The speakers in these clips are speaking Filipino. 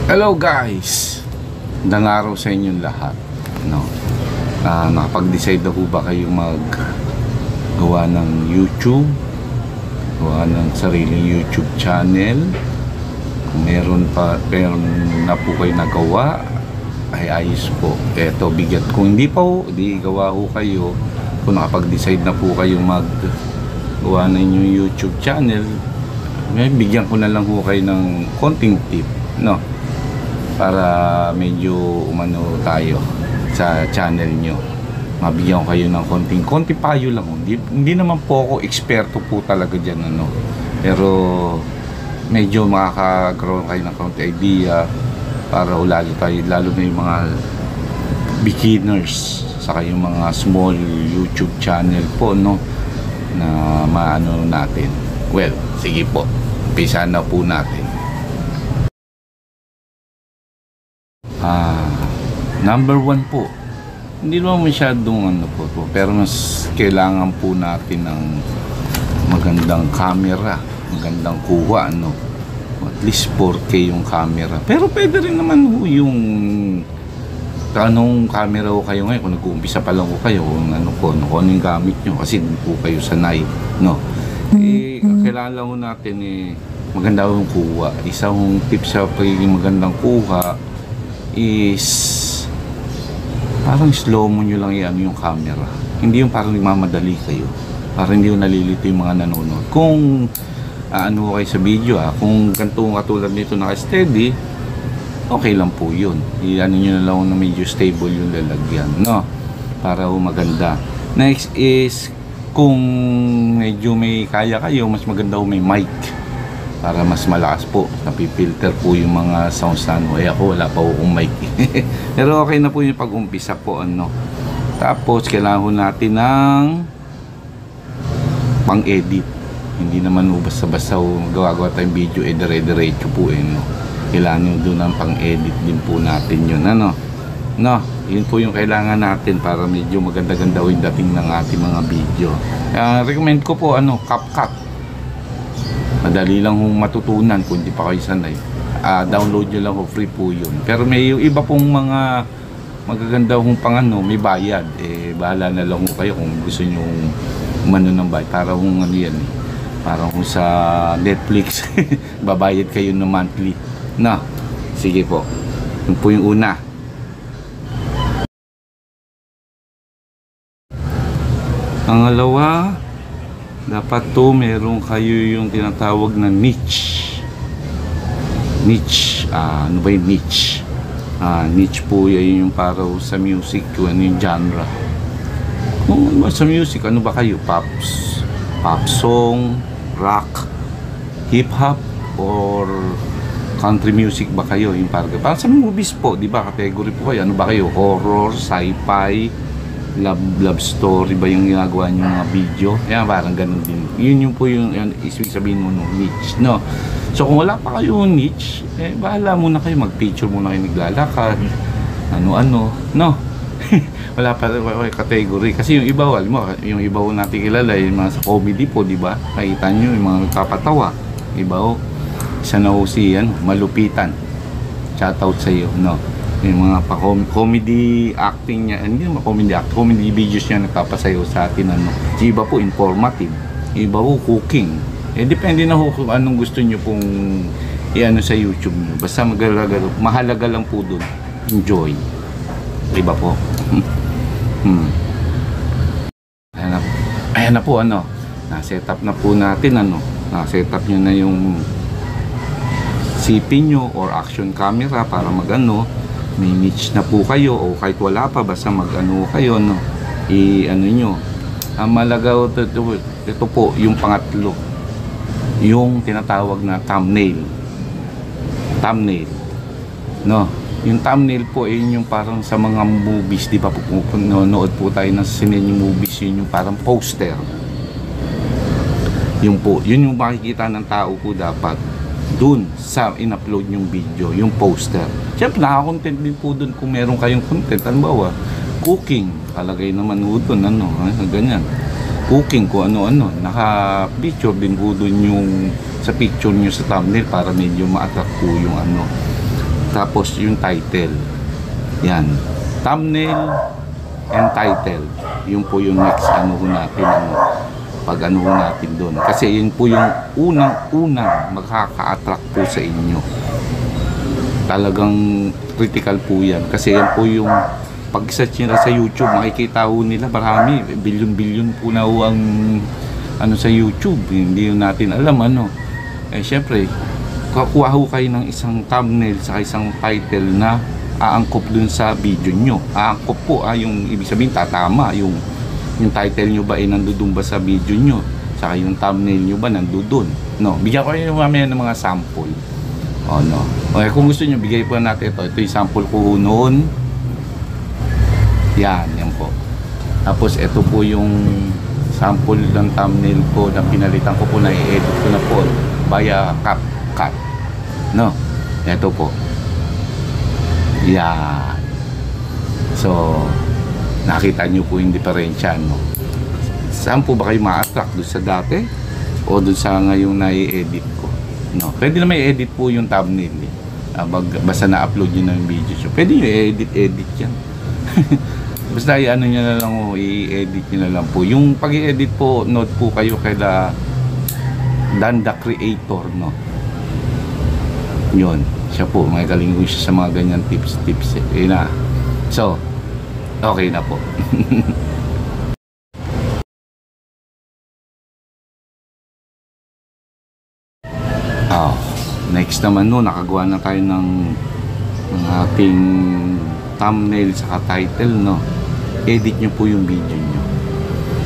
Hello guys! Magandang araw sa inyong lahat. Nakapag-decide na po ba kayong maggawa ng YouTube? Gawa ng sariling YouTube channel? Kung meron na po kayo nagawa, ay ayos po. Eto, bigat. Kung hindi pa po, di gawa po kayo. Kung nakapag-decide na po kayong maggawa ng inyong YouTube channel, bigyan ko na lang po kayo ng konting tip, para medyo umano tayo sa channel nyo. Mabigyan ko kayo ng konting payo lang. Hindi naman po ako eksperto po talaga dyan, pero medyo makakaroon kayo ng konti idea para lalo na yung mga beginners saka yung mga small YouTube channel po, na maano natin. Well, sige po, umpisa na po natin. Number 1 po, hindi naman masyadong pero mas kailangan po natin ng magandang camera, magandang kuha, at least 4K yung camera. Pero pwede rin naman yung anong camera ko kayo ngayon, kung nag-uumpisa pa lang ko kayo, kung ano yung gamit nyo, kasi hindi po kayo sanay, kailangan lang natin maganda yung kuha. Isang tip sa pagiging magandang kuha is parang slow mo nyo lang yung camera. Hindi yung parang nagmamadali kayo, para hindi yung nalilito yung mga nanonood. Kung kayo sa video, kung ganito katulad nito naka-steady, okay lang po yun. Iano nyo na lang na medyo stable yung lalagyan, para maganda. Next is, kung medyo may kaya kayo, mas maganda may mic para mas malakas po, napipilter po yung mga sounds na ako wala pa akong mic. Pero okay na po yung pag-umpisa po, Tapos kailangan natin ng pang-edit. Hindi naman basta-basta gawa tayong video dire-diretso po, Kailangan nyo doon ng pang-edit din po natin yun, yun po yung kailangan natin para medyo maganda-ganda yung dating ng ating mga video. Recommend ko po CapCut. Madali lang matutunan kung hindi pa kayo sanay. Download nyo lang po, free po yun. Pero may yung iba pong mga magaganda may bayad. Bahala na lang kayo kung gusto nyo ng bayad. Para para sa Netflix babayad kayo ng monthly. Sige po. Yun po yung una. Pangalawa, dapat meron kayo yung tinatawag na niche. Ano ba yung niche? Niche po yung para sa music, kung ano yung genre. Kung sa music, ano ba kayo? Pop song, rock, hip-hop, or country music ba kayo? Yung para sa movies po, di ba? Category po kayo. Ano ba kayo? Horror, sci-fi, love story ba yung ginagawa niyo mga video? Parang ganun din. Yun po yung isig sabihin mo niche, So kung wala pa kayo niche, bahala muna kayo, mag-picture muna kayo naglalakad, wala pa category. Kasi yung iba, yung iba natin kilala, yung mga sa comedy po, di ba? Nakita nyo yung mga nagpapatawa. Iba isa na si Malupitan. Shoutout sa iyo, yung mga comedy acting niya, hindi naman comedy videos niya nagpapasayo sa atin, yung iba po informative, yung iba po cooking. Depende na kung anong gusto nyo pong sa YouTube nyo. Basta mahalaga lang po doon, enjoy, iba po. Ayan na po, na-set up na po natin, na-set up nyo na yung CP nyo or action camera para may niche na po kayo, o kahit wala pa, basta kayo, nyo. Ang malagaw ito po, yung pangatlo, yung tinatawag na thumbnail. Yung thumbnail po yung parang sa mga movies, di ba po, nanonood po tayo ng sinenya movies, yun yung parang poster. Yun yung makikita ng tao po dapat dun sa in-upload yung video, yung poster. Siyempre, naka-content din po dun kung meron kayong content. Halimbawa, cooking, kalagay naman po dun, ganyan. Cooking, kung ano-ano. Naka-picture din po dun yung sa picture nyo sa thumbnail para medyo ma-attract po yung Tapos yung title. Yan. Thumbnail and title. Yun po yung next ano ho natin, pag ano ho natin doon. Kasi yun po yung unang makaka-attract po sa inyo. Talagang critical po yan. Kasi yan po yung pag-search nila sa YouTube, makikita ho nila marami, bilyon-bilyon po na ho ang ano sa YouTube. Hindi yun natin alam ano. Eh syempre, kukuha ho kayo ng isang thumbnail sa isang title na aangkop dun sa video nyo. Aangkop po, yung ibig sabihin tatama, yung title nyo ba ay nandudun ba sa video nyo, saka yung thumbnail nyo ba nandudun. No, bigyan ko kayo mamaya ng mga sample. O no, okay, kung gusto nyo bigay po natin ito yung sample ko noon. Yan po. Tapos ito po yung sample ng thumbnail ko na pinalitan ko po, na i-edit ko na po via CapCut. No, ito po. Yan. So, nakita nyo po yung diferensya, no? Saan po ba kayo ma-attract? Doon sa dati? O doon sa ngayong na-i-edit ko? No, pwede na may edit po yung thumbnail. Basta na-upload nyo na yung video. So, pwede nyo i-edit yan. Basta i-ano nyo na lang, i-edit nyo na lang po. Yung pag-i-edit po, note po kayo kaila Dan the Creator, no? Yun, siya po, may galing ko siya sa mga ganyan tips. Na. So, okay na po. Next naman no, nakagawa na tayo ng ating thumbnail sa title, no? Edit nyo po yung video nyo.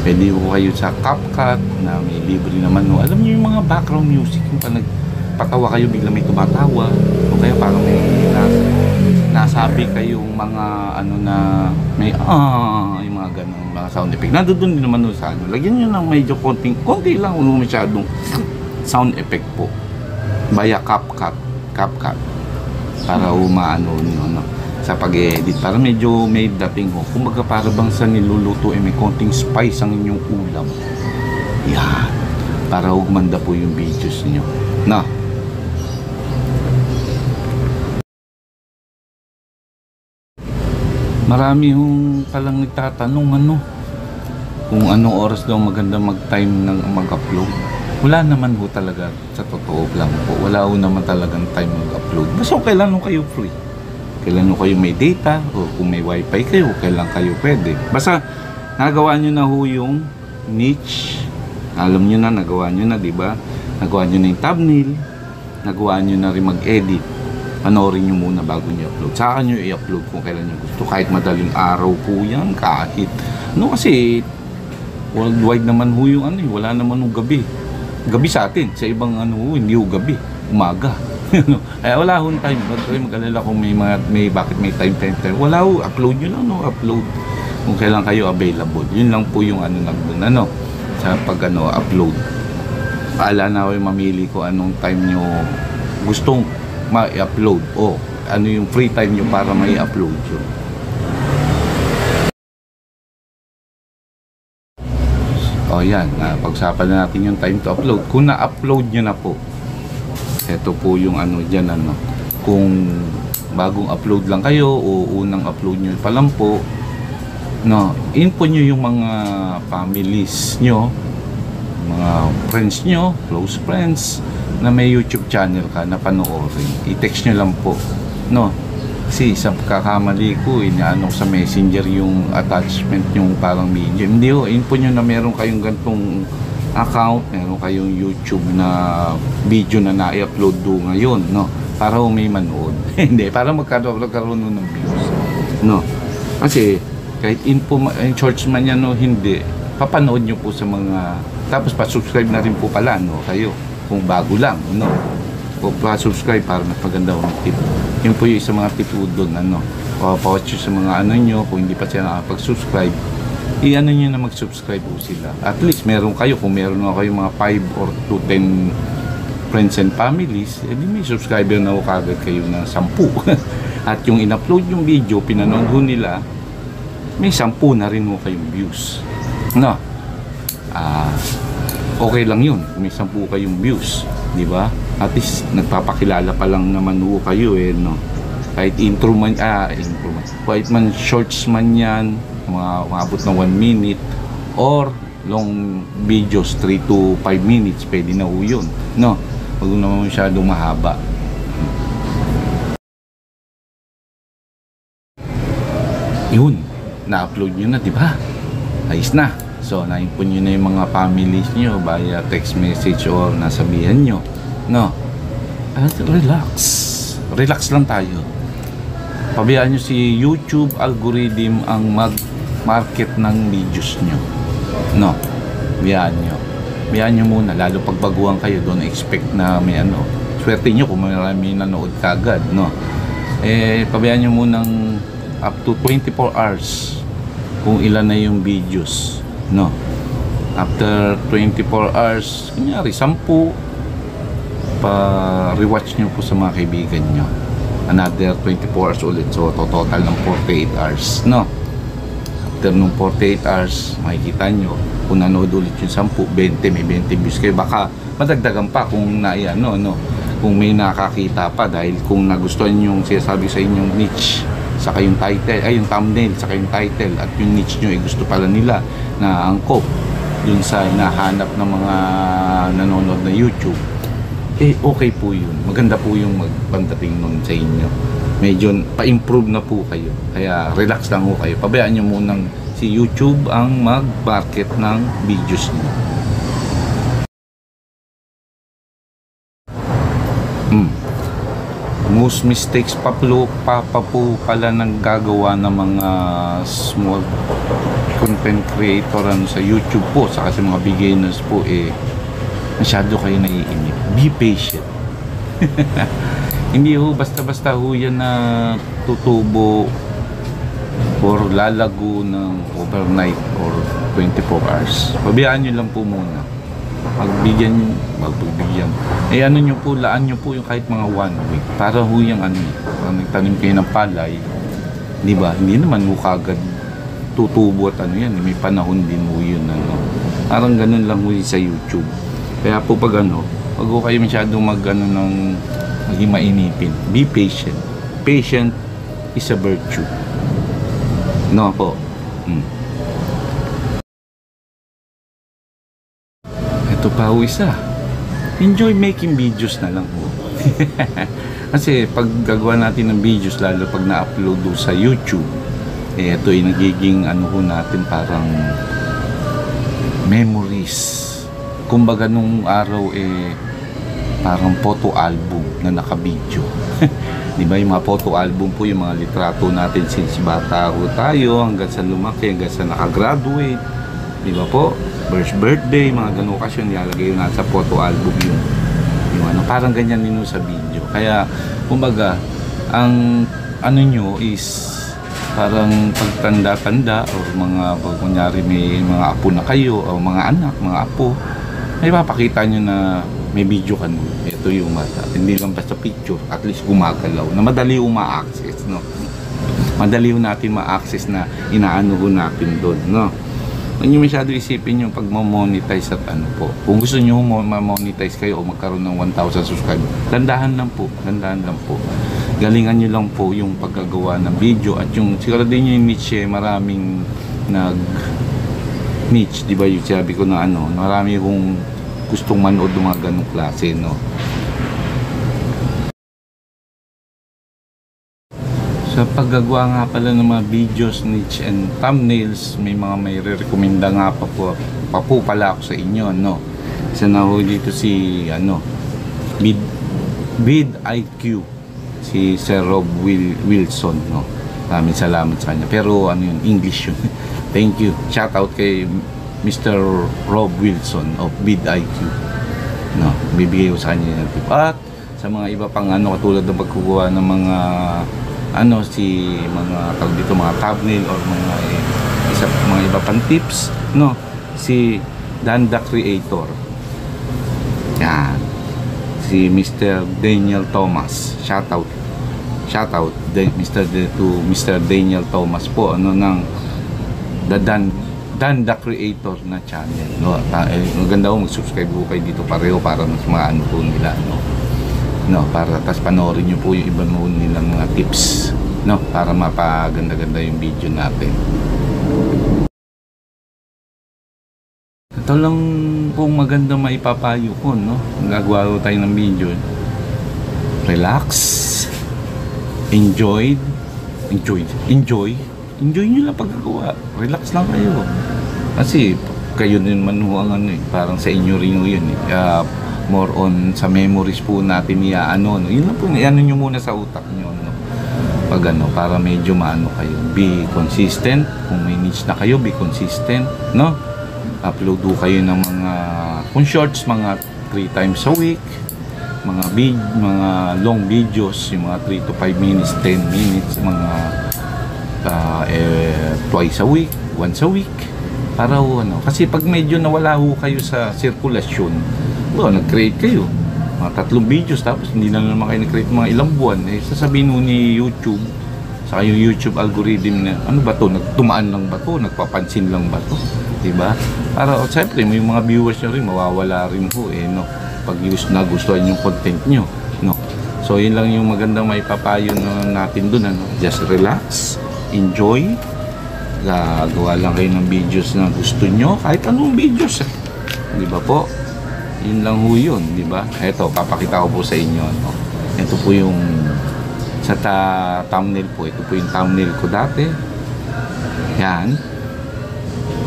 Pwede po kayo sa CapCut na may libre naman, no? Alam nyo yung mga background music, yung patawa kayo, bigla may tumatawa, o kaya parang may nasabi kayong mga ano na may yung mga ganun, mga sound effect. Nandun din naman sa ano. Lagyan nyo ng medyo konti lang, masyadong sound effect po via CapCut para umaano no, sa pag-edit, para medyo may dating ho. Kumbaga para bang sa niluluto may konting spice ang inyong ulam. Yan, para umanda po yung videos niyo na. Marami hong palang nagtatanong kung anong oras daw maganda mag-time ng mag-upload. Wala naman ho talaga, sa totoo lang po. Wala ho naman talagang time mag-upload. Basta kailan kayo free. Kailan kayo may data, o kung may wifi kayo, kailan kayo pwede. Basta nagawa nyo na ho yung niche. Alam nyo na, nagawa nyo na, diba? Nagawa nyo na yung thumbnail. Nagawa nyo na rin mag-edit. Panoorin nyo muna bago nyo upload. Saka nyo i-upload kung kailan nyo gusto. Kahit madaling araw po yan, kahit. Kasi worldwide naman ho yung wala naman yung gabi. Gabi sa atin, sa ibang hindi ho gabi, umaga. Kaya wala ho time. Mag-alala kung bakit may time. Wala ho, upload nyo lang, upload. Kung kailan kayo available. Yun lang po yung sa pag upload. Paala na ako mamili ko anong time nyo gustong ma-upload o ano yung free time nyo para ma-upload yun. O yan, pag-usapan na natin yung time to upload. Kung na-upload nyo na po, ito po yung dyan, kung bagong upload lang kayo o unang upload nyo pa lang po, input nyo yung mga families nyo, mga friends nyo, close friends, na may YouTube channel ka na panoorin. I-text nyo lang po, kasi sa pagkakamali ko, inaano sa messenger yung attachment yung parang video. Hindi ho, input nyo na meron kayong gantong account, meron kayong YouTube na video na na-upload do ngayon, para may manood. Hindi, para magkaroon ng views. Kasi kahit shorts man yan hindi, papanood nyo po sa mga, tapos pa-subscribe na rin po pala, kayo, kung bago lang, pa-subscribe para magpaganda ng tip. Yun po yung isang mga tip doon, pa-watch sa mga nyo, kung hindi pa sila nakapag-subscribe, nyo na mag-subscribe po sila. At least meron kayo, kung meron na kayo mga 5 or to 10 friends and families, edi may subscriber na kagad kayo na 10. At yung in-upload yung video, pinanood nila, may 10 na rin mo kayong views. Okay lang yun, may 10 kayong views, di ba? At least nagpapakilala pa lang naman kayo Kahit intro man, kahit man shorts man yan, mga umabot ng 1 minute, or long videos 3 to 5 minutes, pwede na ho yun, no? Wag naman masyadong mahaba. Yun, na-upload nyo na, di ba? Ayos na. So, na-input nyo na yung mga families nyo via text message or nasabihan nyo, no? At relax. Relax lang tayo. Pabayaan nyo si YouTube algorithm ang mag-market ng videos nyo, no? Bayaan nyo. Bayaan nyo muna, lalo pag baguhan kayo, don't expect na may ano. Swerte nyo kung marami nanood kagad, no? Pabayaan nyo munang up to 24 hours kung ilan na yung videos, no? After 24 hours, kunyari 10, pa-rewatch nyo po sa mga kaibigan nyo, another 24 hours ulit, so total ng 48 hours, no? After nung 48 hours, makikita nyo kung nanood ulit yung 10, 20, may 20 views kayo, baka madagdagan pa kung naiano, no? Kung may nakakita pa, dahil kung nagustuhan yung sinasabi sa inyong niche, saka yung title, ay yung thumbnail, saka yung title, at yung niche nyo, gusto pala nila na angkop dun sa hinahanap ng mga nanonood na YouTube, okay po yun. Maganda po yung magpandating nun sa inyo. Medyo pa-improve na po kayo. Kaya relax lang po kayo. Pabayaan nyo munang si YouTube ang mag-market ng videos nyo. Most mistakes pa po pala nang gagawa ng mga small content creator sa YouTube po, saka sa mga beginners po, masyado kayo naiinip. Be patient. Hindi ho basta-basta ho yan na tutubo or lalago ng overnight or 24 hours. Pabayaan nyo lang po muna. Magbigyan. Ano nyo po, laan nyo po yung kahit mga 1 week. Para ho yung parang nagtanim kayo ng palay, di ba? Hindi naman ho kagad tutubo at yan. May panahon din ho yun. Parang ganun lang ho sa YouTube. Kaya po pag wag ho kayo masyadong maging mainipin. Be patient. Patient is a virtue. No po. Ito pa ho isa. Enjoy making videos na lang po. Kasi pag gagawa natin ng videos, lalo pag na-upload sa YouTube, ito ay nagiging natin parang memories. Kumbaga nung araw parang photo album na naka-video. Di ba yung mga photo album po, yung mga litrato natin since bata ho tayo hanggang sa lumaki, hanggang sa nakagraduate. Di ba po? Birthday, mga ganung okasyon, nilalagay yung nasa photo album yung parang ganyan din sa video. Kaya kumbaga ang nyo is parang pagtanda-tanda o pag kunyari may mga apo na kayo o mga anak, mga apo, may papakita nyo na may video ka nun. Ito yung mata. Hindi lang basta picture, at least gumagalaw na madali yung ma-access, no? Madali yung natin ma-access na inaano natin doon, no? Huwag nyo masyado isipin yung pag-monetize at po. Kung gusto nyo ma-monetize kayo o magkaroon ng 1,000 subscribers, dandahan lang po. Galingan nyo lang po yung paggagawa ng video at yung siguro din yung niche, maraming niche, di ba yung sabi ko na marami kong gustong manood ng mga ganong klase, no? Sa paggagawa nga pala ng mga videos, niche and thumbnails, may re-recommenda nga pa po pala ako sa inyo, no? Isa na ho dito si vidIQ, si Sir Rob Wilson, no? Maraming salamat sa kanya. Pero yun, English yun. Thank you. Shout out kay Mr. Rob Wilson of vidIQ, no? Bibigay ko sa kanya yung tip. At sa mga iba pang katulad ng pagkukuha ng mga mga thumbnail or mga iba pang tips, no? Si Dan the Creator, yan, si Mr. Daniel Thomas, shout out Mr. Daniel Thomas po, ng the Dan the Creator na channel, no? Maganda ho mag-subscribe po kayo dito pareho para mas maano po nila, no? no, para tas panoorin nyo po yung iba mo nilang mga tips, no, para mapaganda-ganda yung video natin. Ito lang pong maganda maipapayo ko, no, gagawa tayo ng video. Relax, enjoy nyo lang pagkagawa. Relax lang kayo kasi kayo din man ang ano eh, parang sa inyo rin yun eh. More on sa memories po natin ano, yun lang po, ano nyo muna sa utak nyo, no? Pag ano, para medyo maano kayo, be consistent. Kung may niche na kayo, be consistent, no? Upload do kayo ng mga, kung shorts, mga 3 times a week, mga long videos, yung mga 3 to 5 minutes, 10 minutes, mga twice a week, once a week, para ano, kasi pag medyo nawala ho kayo sa sirkulasyon, nag-create kayo mga 3 videos tapos hindi na naman kayo nag-create mga ilang buwan, eh sasabihin ho ni YouTube, sa yung YouTube algorithm na ano ba to, nagtumaan lang ba to, nagpapansin lang ba to, diba? Para siyempre may mga viewers nyo rin mawawala rin ho eh, no, pag nagustuhan yung content nyo, no. So yun lang yung magandang may papayo natin dun, ano, just relax, enjoy, gagawa lang kayo ng videos na gusto nyo, kahit anong videos eh, diba po? Yun lang ho yun, di ba? Ito, papakita ko po sa inyo, no? Ito po yung sa thumbnail po. Ito po yung thumbnail ko dati. Yan.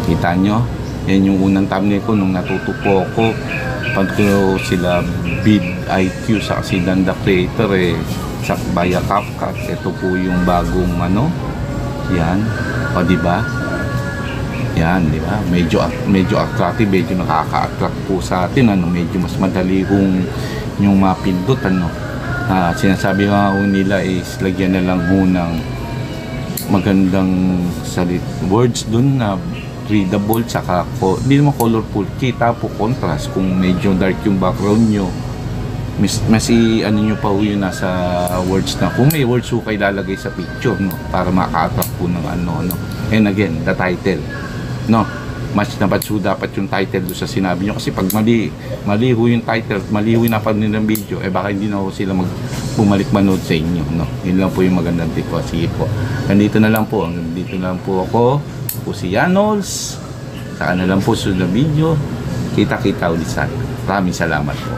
Kita nyo? Yan yung unang thumbnail ko nung natuto po ako. Pag ko sila vidIQ sa si Dan the Creator eh, sa Baya CapCut. Ito po yung bagong ano. Yan. O, di ba? Yan, di ba? Medyo attractive, medyo nakaka-attract po sa atin, ano, medyo mas madali kung yung mapindot, ano. Sinasabi nga nila is lagyan na lang ho ng magandang words dun na readable, saka hindi naman colorful, kita po contrast. Kung medyo dark yung background nyo, mas ano nyo pa ho yun nasa words na, kung may words ho kayo lalagay sa picture, no, para maka-attract po ng ano. And again, the title, no, mas dapat yung title doon sa sinabi nyo, kasi pag mali ho yung title, mali ho yung napanood ng video, eh baka hindi na ho sila bumalik manood sa inyo, no. Yun lang po yung magandang tip po. Sige po, nandito na lang po ako po si Yanols, saka na lang po sa video, kita ulit sana. Maraming salamat po.